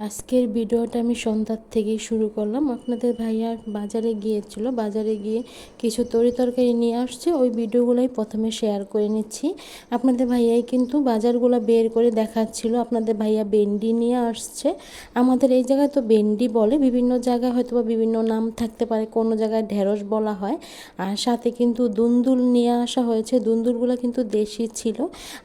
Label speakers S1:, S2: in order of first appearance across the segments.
S1: আজকের ভিডিওটা আমি সন্ধ্যার থেকেই শুরু করলাম। আপনাদের ভাইয়া বাজারে গিয়েছিল, বাজারে গিয়ে কিছু তরিতরকারি নিয়ে আসছে, ওই ভিডিওগুলোই প্রথমে শেয়ার করে নিচ্ছি। আপনাদের ভাইয়াই কিন্তু বাজারগুলো বের করে দেখাচ্ছিল। আপনাদের ভাইয়া ভেন্ডি নিয়ে আসছে। আমাদের এই জায়গায় তো ভেন্ডি বলে, বিভিন্ন জায়গায় হয়তো বা বিভিন্ন নাম থাকতে পারে, কোনো জায়গায় ঢেঁড়স বলা হয়। আর সাথে কিন্তু দুন্দুল নিয়ে আসা হয়েছে, দুন্দুলগুলো কিন্তু দেশি ছিল।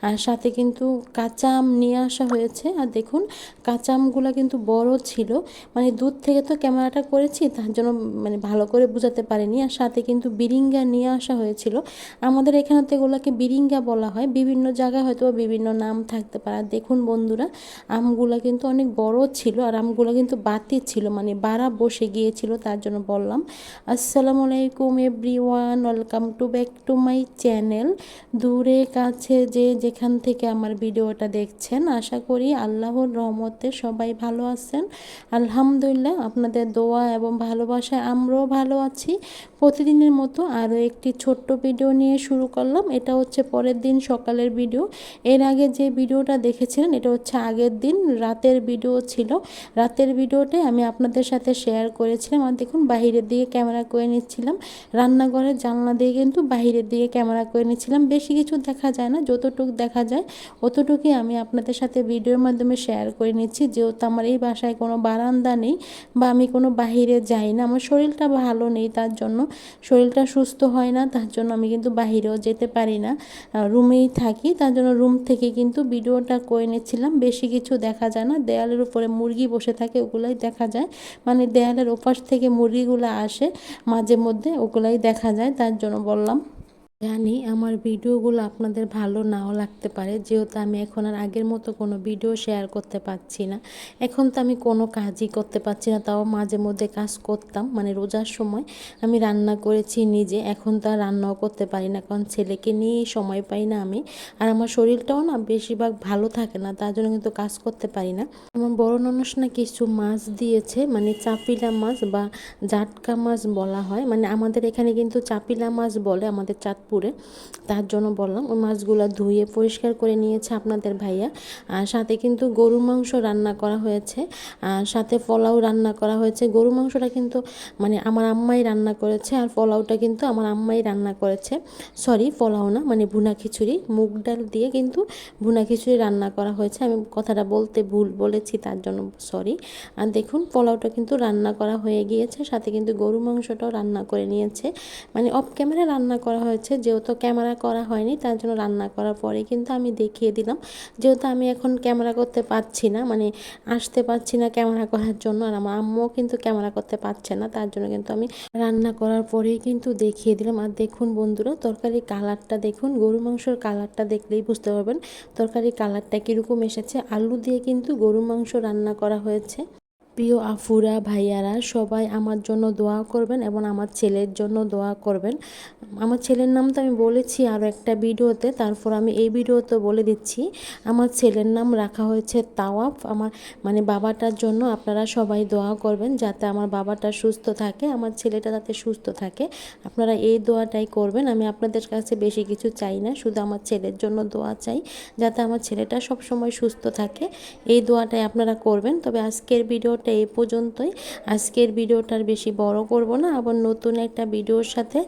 S1: আর সাথে কিন্তু কাঁচা আম নিয়ে আসা হয়েছে। আর দেখুন কাঁচা আমগুলো কিন্তু বড় ছিল, মানে দূর থেকে তো ক্যামেরাটা করেছি, তার জন্য মানে ভালো করে বোঝাতে পারিনি। আর সাথে কিন্তু বিরিঙ্গা নিয়ে আসা হয়েছিল। আমাদের এখানে তো এগুলোকে বিরিঙ্গা বলা হয়, বিভিন্ন জায়গায় হয়তো বিভিন্ন নাম থাকতে পারে। আর দেখুন বন্ধুরা, আমগুলো কিন্তু অনেক বড় ছিল, আর আমগুলো কিন্তু বাতি ছিল, মানে বাড়া বসে গিয়েছিল, তার জন্য বললাম। আসসালামু আলাইকুম everyone, welcome to back to my channel. দূরে কাছে যে যেখান থেকে আমার ভিডিওটা দেখছেন, আশা করি আল্লাহর রহমতে সবাই ভালো আছেন। আলহামদুলিল্লাহ, আপনাদের দোয়া এবং ভালোবাসায় আমরাও ভালো আছি। প্রতিদিনের মতো আরও একটি ছোট্ট ভিডিও নিয়ে শুরু করলাম। এটা হচ্ছে পরের দিন সকালের ভিডিও। এর আগে যে ভিডিওটা দেখেছিলেন এটা হচ্ছে আগের দিন রাতের ভিডিও ছিল। রাতের ভিডিওটাই আমি আপনাদের সাথে শেয়ার করেছিলাম। আর দেখুন বাহিরের দিকে ক্যামেরা করে নিচ্ছিলাম, রান্নাঘরের জানলা দিয়ে কিন্তু বাহিরের দিকে ক্যামেরা করে নিচ্ছিলাম। বেশি কিছু দেখা যায় না, যতটুকু দেখা যায় অতটুকুই আমি আপনাদের সাথে ভিডিওর মাধ্যমে শেয়ার করে নিচ্ছি। যেহেতু আমার এই বাসায় কোনো বারান্দা নেই বা আমি কোনো বাহিরে যাই না, আমার শরীরটা ভালো নেই, তার জন্য শরীরটা সুস্থ হয় না, তার জন্য আমি কিন্তু বাহিরেও যেতে পারি না, রুমেই থাকি। তার জন্য রুম থেকে কিন্তু ভিডিওটা করে নিচ্ছিলাম। বেশি কিছু দেখা যায় না, দেয়ালের উপরে মুরগি বসে থাকে ওগুলাই দেখা যায়, মানে দেয়ালের ওপাশ থেকে মুরগিগুলো আসে মাঝে মধ্যে, ওগুলাই দেখা যায়, তার জন্য বললাম। জানি আমার ভিডিওগুলো আপনাদের ভালো নাও লাগতে পারে, যেহেতু আমি এখন আর আগের মতো কোনো ভিডিও শেয়ার করতে পারছি না। এখন তো আমি কোনো কাজই করতে পারছি না, তাও মাঝে মধ্যে কাজ করতাম, মানে রোজার সময় আমি রান্না করেছি নিজে। এখন তো আর রান্নাও করতে পারি না, কারণ ছেলেকে নিয়েই সময় পাই না আমি। আর আমার শরীরটাও না বেশিরভাগ ভালো থাকে না, তার জন্য কিন্তু কাজ করতে পারি না। আমার বড় ননস না কিছু মাছ দিয়েছে, মানে চাপিলা মাছ বা জাটকা মাছ বলা হয়, মানে আমাদের এখানে কিন্তু চাপিলা মাছ বলে আমাদের চাঁদপুরে, তার জন্য বললাম। ওই মাছগুলো ধুয়ে পরিষ্কার করে নিয়েছে আপনাদের ভাইয়া। আর সাথে কিন্তু গরুর মাংস রান্না করা হয়েছে, আর সাথে পোলাও রান্না করা হয়েছে। গরুর মাংসটা কিন্তু মানে আমার আম্মাই রান্না করেছে, আর পোলাওটা কিন্তু আমার আম্মাই রান্না করেছে। সরি, পোলাও না, মানে ভুনা খিচুড়ি, মুগ ডাল দিয়ে কিন্তু ভুনা খিচুড়ি রান্না করা হয়েছে। আমি কথাটা বলতে ভুল বলেছি, তার জন্য সরি। আর দেখুন পোলাওটা কিন্তু রান্না করা হয়ে গিয়েছে, সাথে কিন্তু গরু মাংসটাও রান্না করে নিয়েছে, মানে অফ ক্যামেরা রান্না করা হয়েছে, যেহেতু ক্যামেরা করা হয়নি, তার জন্য রান্না করার পরে কিন্তু আমি দেখিয়ে দিলাম। যেহেতু আমি এখন ক্যামেরা করতে পারছি না, মানে আসতে পারছি না ক্যামেরা করার জন্য, আর আমার আম্মুও কিন্তু ক্যামেরা করতে পারছে না, তার জন্য কিন্তু আমি রান্না করার পরেই কিন্তু দেখিয়ে দিলাম। আর দেখুন বন্ধুরা, তরকারির কালারটা দেখুন, গরু মাংসর কালারটা দেখলেই বুঝতে পারবেন তরকারির কালারটা কীরকম এসেছে। আলু দিয়ে কিন্তু গরু মাংস রান্না করা হয়েছে। প্রিয় আফুরা ভাইয়ারা সবাই আমার জন্য দোয়া করবেন এবং আমার ছেলের জন্য দোয়া করবেন। আমার ছেলের নাম তো আমি বলেছি আরও একটা ভিডিওতে, তারপর আমি এই ভিডিওতে বলে দিচ্ছি। আমার ছেলের নাম রাখা হয়েছে তাওয়াফ। আমার মানে বাবাটার জন্য আপনারা সবাই দোয়া করবেন, যাতে আমার বাবাটা সুস্থ থাকে, আমার ছেলেটা যাতে সুস্থ থাকে। আপনারা এই দোয়াটাই করবেন। আমি আপনাদের কাছে বেশি কিছু চাই না, শুধু আমার ছেলের জন্য দোয়া চাই, যাতে আমার ছেলেটা সব সময় সুস্থ থাকে। এই দোয়াটাই আপনারা করবেন। তবে আজকের ভিডিওটা এই পর্যন্তই। আজকের ভিডিওটার বেশি বড় করব না, আবার নতুন একটা ভিডিওর সাথে